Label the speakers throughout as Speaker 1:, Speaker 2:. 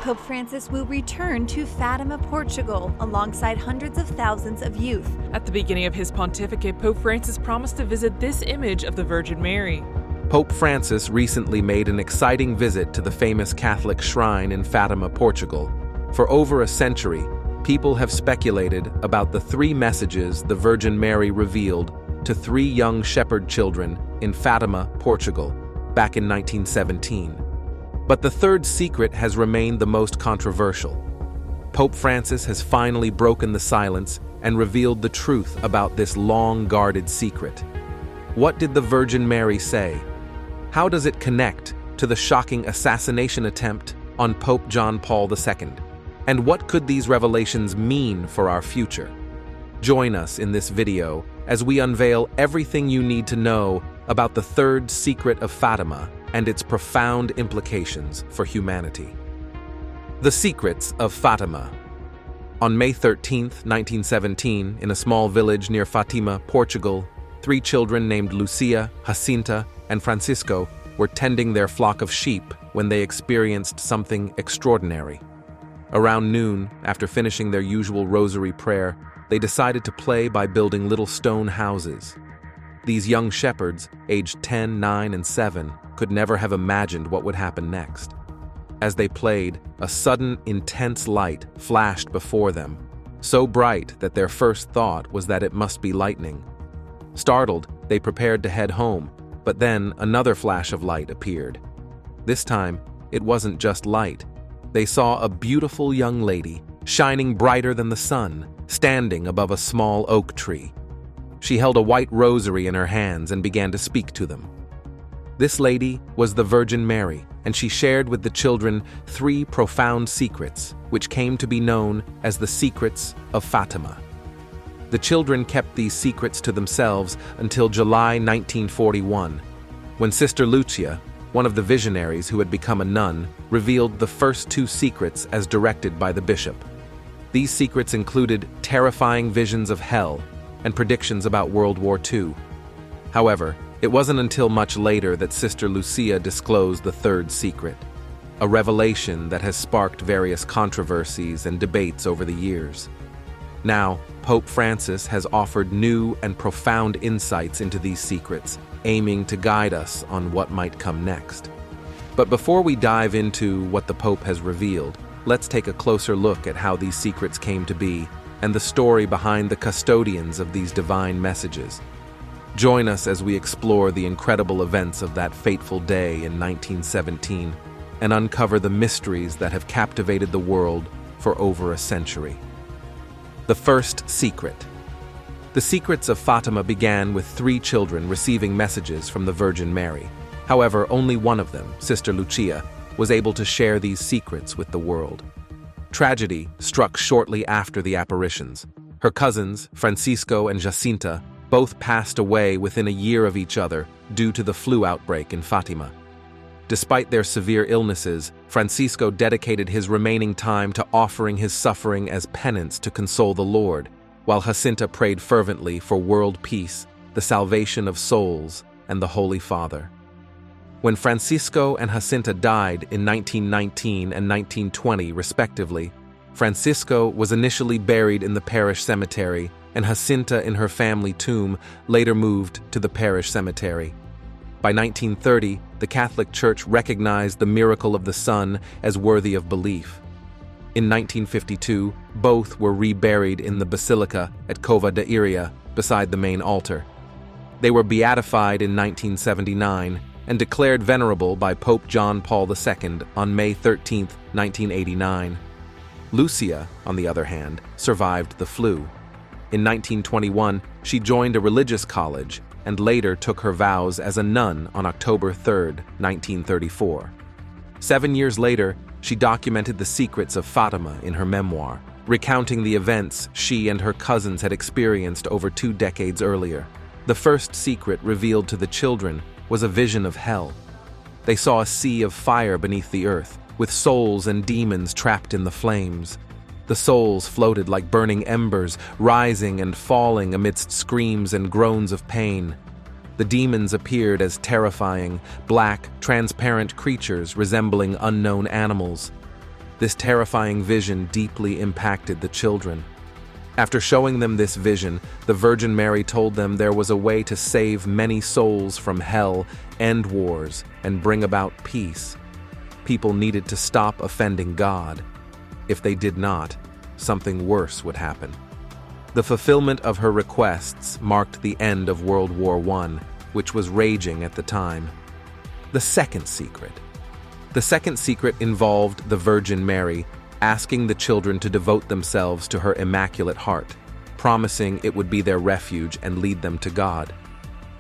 Speaker 1: Pope Francis will return to Fatima, Portugal, alongside hundreds of thousands of youth.
Speaker 2: At the beginning of his pontificate, Pope Francis promised to visit this image of the Virgin Mary.
Speaker 3: Pope Francis recently made an exciting visit to the famous Catholic shrine in Fatima, Portugal. For over a century, people have speculated about the three messages the Virgin Mary revealed to three young shepherd children in Fatima, Portugal, back in 1917. But the third secret has remained the most controversial. Pope Francis has finally broken the silence and revealed the truth about this long-guarded secret. What did the Virgin Mary say? How does it connect to the shocking assassination attempt on Pope John Paul II? And what could these revelations mean for our future? Join us in this video as we unveil everything you need to know about the third secret of Fatima and its profound implications for humanity. The Secrets of Fatima. On May 13, 1917, in a small village near Fatima, Portugal, three children named Lucia, Jacinta, and Francisco were tending their flock of sheep when they experienced something extraordinary. Around noon, after finishing their usual rosary prayer, they decided to play by building little stone houses. These young shepherds, aged 10, 9, and 7, could never have imagined what would happen next. As they played, a sudden, intense light flashed before them, so bright that their first thought was that it must be lightning. Startled, they prepared to head home, but then another flash of light appeared. This time, it wasn't just light. They saw a beautiful young lady, shining brighter than the sun, standing above a small oak tree. She held a white rosary in her hands and began to speak to them. This lady was the Virgin Mary, and she shared with the children three profound secrets, which came to be known as the Secrets of Fatima. The children kept these secrets to themselves until July 1941, when Sister Lucia, one of the visionaries who had become a nun, revealed the first two secrets as directed by the bishop. These secrets included terrifying visions of hell and predictions about World War II. However, it wasn't until much later that Sister Lucia disclosed the third secret, a revelation that has sparked various controversies and debates over the years. Now, Pope Francis has offered new and profound insights into these secrets, aiming to guide us on what might come next. But before we dive into what the Pope has revealed, let's take a closer look at how these secrets came to be and the story behind the custodians of these divine messages. Join us as we explore the incredible events of that fateful day in 1917 and uncover the mysteries that have captivated the world for over a century. The first secret. The secrets of Fatima began with three children receiving messages from the Virgin Mary. However, only one of them, Sister Lucia, was able to share these secrets with the world. Tragedy struck shortly after the apparitions. Her cousins, Francisco and Jacinta, both passed away within a year of each other due to the flu outbreak in Fatima. Despite their severe illnesses, Francisco dedicated his remaining time to offering his suffering as penance to console the Lord, while Jacinta prayed fervently for world peace, the salvation of souls, and the Holy Father. When Francisco and Jacinta died in 1919 and 1920, respectively, Francisco was initially buried in the parish cemetery, and Jacinta in her family tomb later moved to the parish cemetery. By 1930, the Catholic Church recognized the miracle of the Son as worthy of belief. In 1952, both were reburied in the Basilica at Cova da Iria, beside the main altar. They were beatified in 1979 and declared venerable by Pope John Paul II on May 13, 1989. Lucia, on the other hand, survived the flu. In 1921, she joined a religious college and later took her vows as a nun on October 3, 1934. 7 years later, she documented the secrets of Fatima in her memoir, recounting the events she and her cousins had experienced over 2 decades earlier. The first secret revealed to the children was a vision of hell. They saw a sea of fire beneath the earth, with souls and demons trapped in the flames. The souls floated like burning embers, rising and falling amidst screams and groans of pain. The demons appeared as terrifying, black, transparent creatures resembling unknown animals. This terrifying vision deeply impacted the children. After showing them this vision, the Virgin Mary told them there was a way to save many souls from hell, end wars, and bring about peace. People needed to stop offending God. If they did not, something worse would happen. The fulfillment of her requests marked the end of World War I, which was raging at the time. The second secret. The second secret involved the Virgin Mary asking the children to devote themselves to her Immaculate Heart, promising it would be their refuge and lead them to God.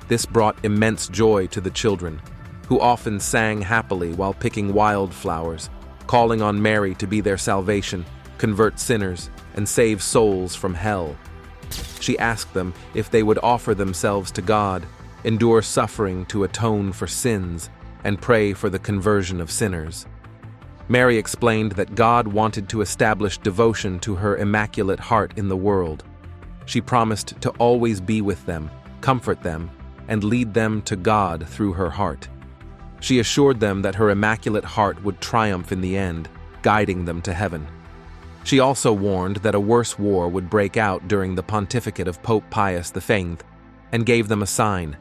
Speaker 3: This brought immense joy to the children, who often sang happily while picking wildflowers, calling on Mary to be their salvation, convert sinners, and save souls from hell. She asked them if they would offer themselves to God, endure suffering to atone for sins, and pray for the conversion of sinners. Mary explained that God wanted to establish devotion to her Immaculate Heart in the world. She promised to always be with them, comfort them, and lead them to God through her heart. She assured them that her Immaculate Heart would triumph in the end, guiding them to heaven. She also warned that a worse war would break out during the pontificate of Pope Pius V, and gave them a sign,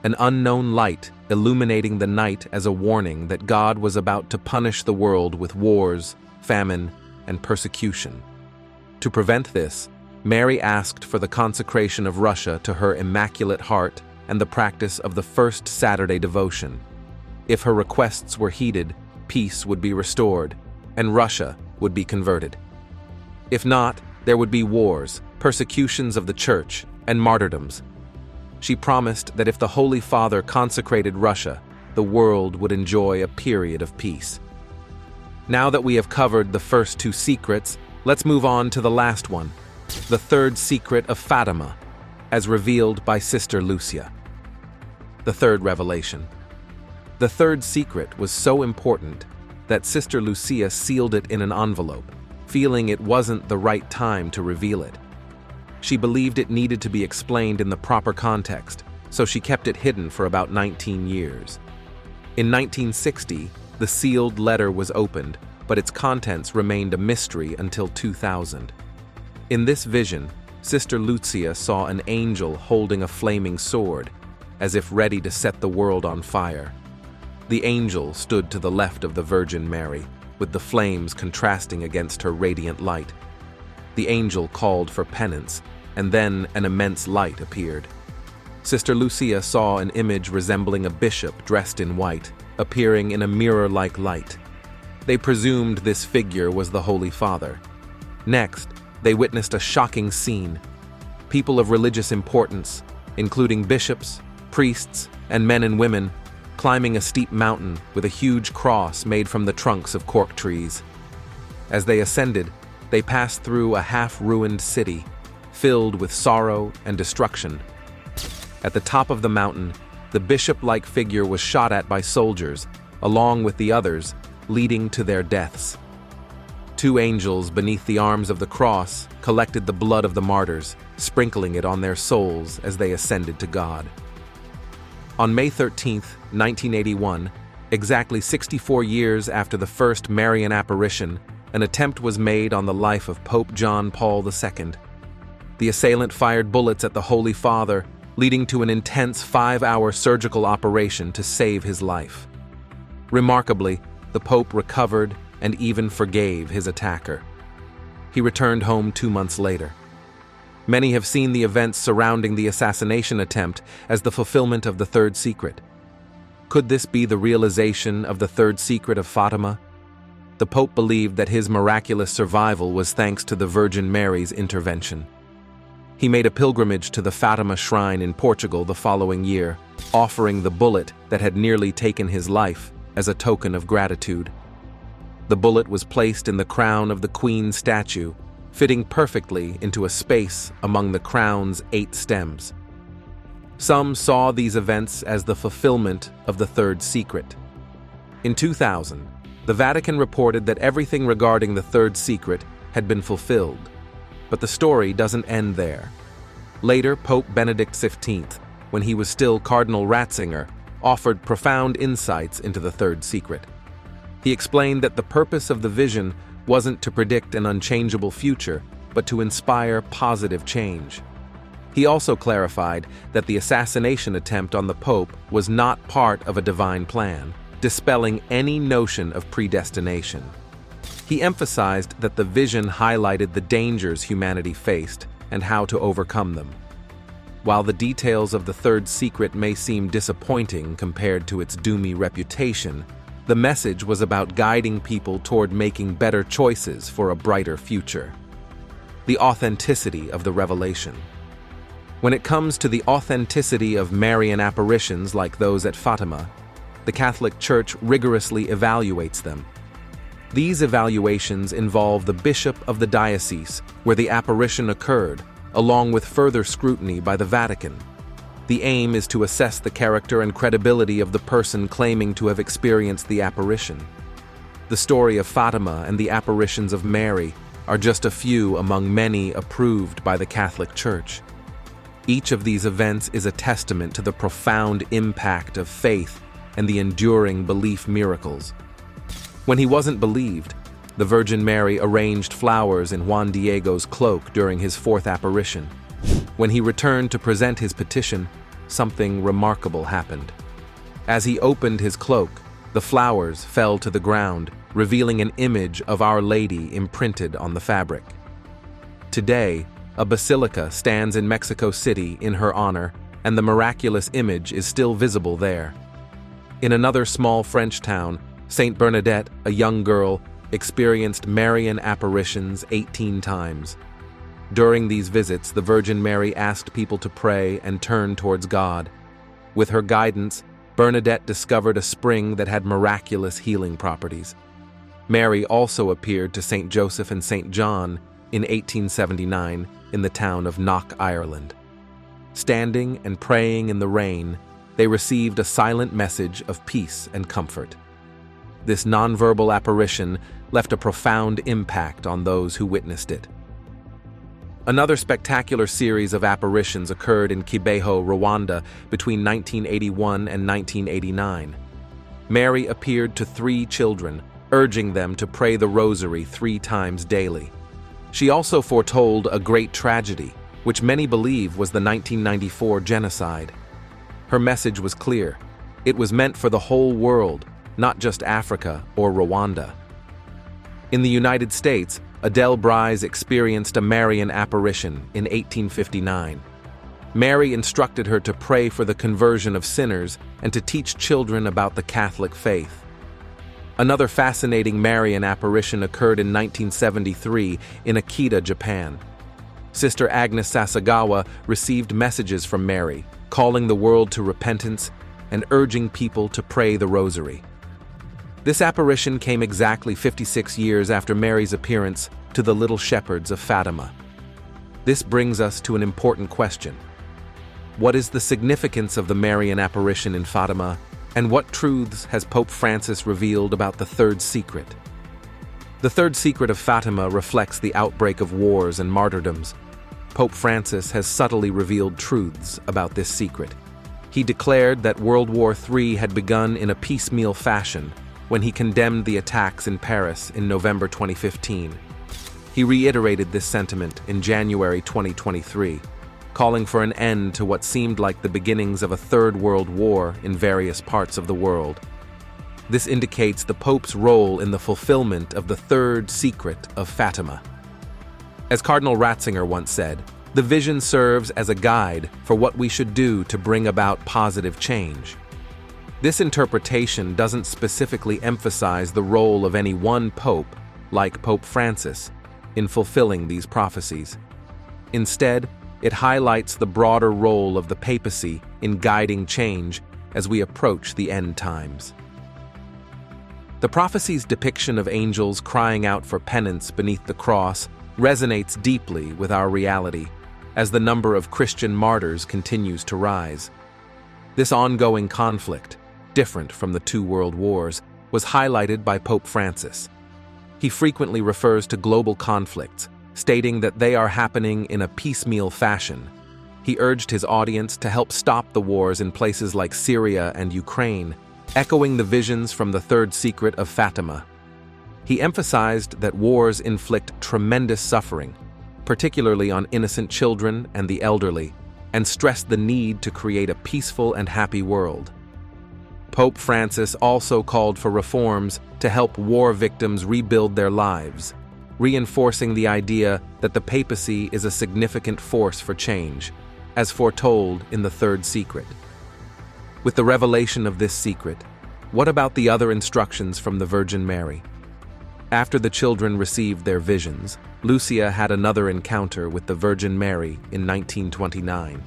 Speaker 3: an unknown light illuminating the night as a warning that God was about to punish the world with wars, famine, and persecution. To prevent this, Mary asked for the consecration of Russia to her Immaculate Heart and the practice of the first Saturday devotion. If her requests were heeded, peace would be restored, and Russia would be converted. If not, there would be wars, persecutions of the Church, and martyrdoms. She promised that if the Holy Father consecrated Russia, the world would enjoy a period of peace. Now that we have covered the first two secrets, let's move on to the last one, the third secret of Fatima, as revealed by Sister Lucia. The third revelation. The third secret was so important that Sister Lucia sealed it in an envelope, feeling it wasn't the right time to reveal it. She believed it needed to be explained in the proper context, so she kept it hidden for about 19 years. In 1960, the sealed letter was opened, but its contents remained a mystery until 2000. In this vision, Sister Lucia saw an angel holding a flaming sword, as if ready to set the world on fire. The angel stood to the left of the Virgin Mary, with the flames contrasting against her radiant light. The angel called for penance, and then an immense light appeared. Sister Lucia saw an image resembling a bishop dressed in white, appearing in a mirror-like light. They presumed this figure was the Holy Father. Next, they witnessed a shocking scene. People of religious importance, including bishops, priests, and men and women, climbing a steep mountain with a huge cross made from the trunks of cork trees. As they ascended, they passed through a half-ruined city, filled with sorrow and destruction. At the top of the mountain, the bishop-like figure was shot at by soldiers, along with the others, leading to their deaths. Two angels beneath the arms of the cross collected the blood of the martyrs, sprinkling it on their souls as they ascended to God. On May 13, 1981, exactly 64 years after the first Marian apparition, an attempt was made on the life of Pope John Paul II. The assailant fired bullets at the Holy Father, leading to an intense 5-hour surgical operation to save his life. Remarkably, the Pope recovered and even forgave his attacker. He returned home 2 months later. Many have seen the events surrounding the assassination attempt as the fulfillment of the third secret. Could this be the realization of the third secret of Fatima? The Pope believed that his miraculous survival was thanks to the Virgin Mary's intervention. He made a pilgrimage to the Fatima shrine in Portugal the following year, offering the bullet that had nearly taken his life as a token of gratitude. The bullet was placed in the crown of the Queen's statue, fitting perfectly into a space among the crown's 8 stems. Some saw these events as the fulfillment of the third secret. In 2000, the Vatican reported that everything regarding the third secret had been fulfilled. But the story doesn't end there. Later, Pope Benedict XV, when he was still Cardinal Ratzinger, offered profound insights into the third secret. He explained that the purpose of the vision wasn't to predict an unchangeable future, but to inspire positive change. He also clarified that the assassination attempt on the Pope was not part of a divine plan, dispelling any notion of predestination. He emphasized that the vision highlighted the dangers humanity faced and how to overcome them. While the details of the third secret may seem disappointing compared to its doomy reputation, the message was about guiding people toward making better choices for a brighter future. The authenticity of the revelation. When it comes to the authenticity of Marian apparitions like those at Fatima, the Catholic Church rigorously evaluates them. These evaluations involve the bishop of the diocese where the apparition occurred, along with further scrutiny by the Vatican. The aim is to assess the character and credibility of the person claiming to have experienced the apparition. The story of Fatima and the apparitions of Mary are just a few among many approved by the Catholic Church. Each of these events is a testament to the profound impact of faith and the enduring belief miracles. When he wasn't believed, the Virgin Mary arranged flowers in Juan Diego's cloak during his fourth apparition. When he returned to present his petition, something remarkable happened. As he opened his cloak, the flowers fell to the ground, revealing an image of Our Lady imprinted on the fabric. Today, a basilica stands in Mexico City in her honor, and the miraculous image is still visible there. In another small French town, Saint Bernadette, a young girl, experienced Marian apparitions 18 times. During these visits, the Virgin Mary asked people to pray and turn towards God. With her guidance, Bernadette discovered a spring that had miraculous healing properties. Mary also appeared to Saint Joseph and Saint John in 1879 in the town of Knock, Ireland. Standing and praying in the rain, they received a silent message of peace and comfort. This nonverbal apparition left a profound impact on those who witnessed it. Another spectacular series of apparitions occurred in Kibeho, Rwanda between 1981 and 1989. Mary appeared to 3 children, urging them to pray the rosary 3 times daily. She also foretold a great tragedy, which many believe was the 1994 genocide. Her message was clear. It was meant for the whole world, not just Africa or Rwanda. In the United States, Adele Bryce experienced a Marian apparition in 1859. Mary instructed her to pray for the conversion of sinners and to teach children about the Catholic faith. Another fascinating Marian apparition occurred in 1973 in Akita, Japan. Sister Agnes Sasagawa received messages from Mary, calling the world to repentance and urging people to pray the rosary. This apparition came exactly 56 years after Mary's appearance to the little shepherds of Fatima. This brings us to an important question. What is the significance of the Marian apparition in Fatima, and what truths has Pope Francis revealed about the third secret? The third secret of Fatima reflects the outbreak of wars and martyrdoms. Pope Francis has subtly revealed truths about this secret. He declared that World War III had begun in a piecemeal fashion when he condemned the attacks in Paris in November 2015. He reiterated this sentiment in January 2023, calling for an end to what seemed like the beginnings of a third world war in various parts of the world. This indicates the Pope's role in the fulfillment of the third secret of Fatima. As Cardinal Ratzinger once said, the vision serves as a guide for what we should do to bring about positive change. This interpretation doesn't specifically emphasize the role of any one pope, like Pope Francis, in fulfilling these prophecies. Instead, it highlights the broader role of the papacy in guiding change as we approach the end times. The prophecy's depiction of angels crying out for penance beneath the cross resonates deeply with our reality as the number of Christian martyrs continues to rise. This ongoing conflict, different from the 2 world wars, was highlighted by Pope Francis. He frequently refers to global conflicts, stating that they are happening in a piecemeal fashion. He urged his audience to help stop the wars in places like Syria and Ukraine, echoing the visions from the third secret of Fatima. He emphasized that wars inflict tremendous suffering, particularly on innocent children and the elderly, and stressed the need to create a peaceful and happy world. Pope Francis also called for reforms to help war victims rebuild their lives, reinforcing the idea that the papacy is a significant force for change, as foretold in the third secret. With the revelation of this secret, what about the other instructions from the Virgin Mary? After the children received their visions, Lucia had another encounter with the Virgin Mary in 1929,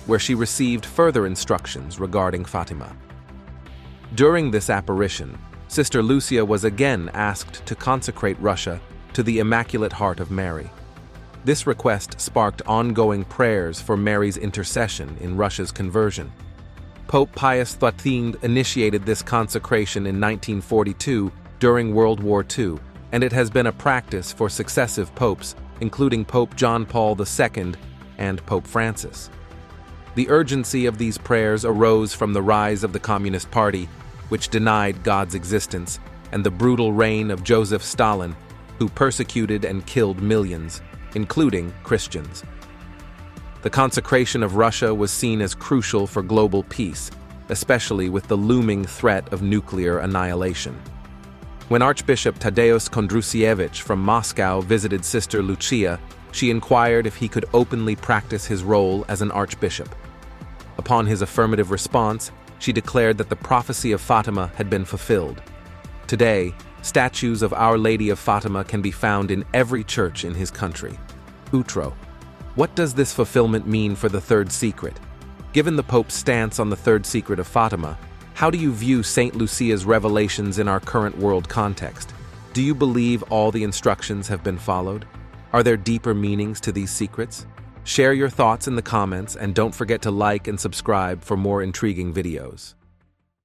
Speaker 3: where she received further instructions regarding Fatima. During this apparition, Sister Lucia was again asked to consecrate Russia to the Immaculate Heart of Mary. This request sparked ongoing prayers for Mary's intercession in Russia's conversion. Pope Pius XIII initiated this consecration in 1942 during World War II, and it has been a practice for successive popes, including Pope John Paul II and Pope Francis. The urgency of these prayers arose from the rise of the Communist Party, which denied God's existence, and the brutal reign of Joseph Stalin, who persecuted and killed millions, including Christians. The consecration of Russia was seen as crucial for global peace, especially with the looming threat of nuclear annihilation. When Archbishop Tadeusz Kondrusiewicz from Moscow visited Sister Lucia, she inquired if he could openly practice his role as an archbishop. Upon his affirmative response, she declared that the prophecy of Fatima had been fulfilled. Today, statues of Our Lady of Fatima can be found in every church in his country. Outro. What does this fulfillment mean for the third secret? Given the Pope's stance on the third secret of Fatima, how do you view Saint Lucia's revelations in our current world context? Do you believe all the instructions have been followed? Are there deeper meanings to these secrets? Share your thoughts in the comments and don't forget to like and subscribe for more intriguing videos.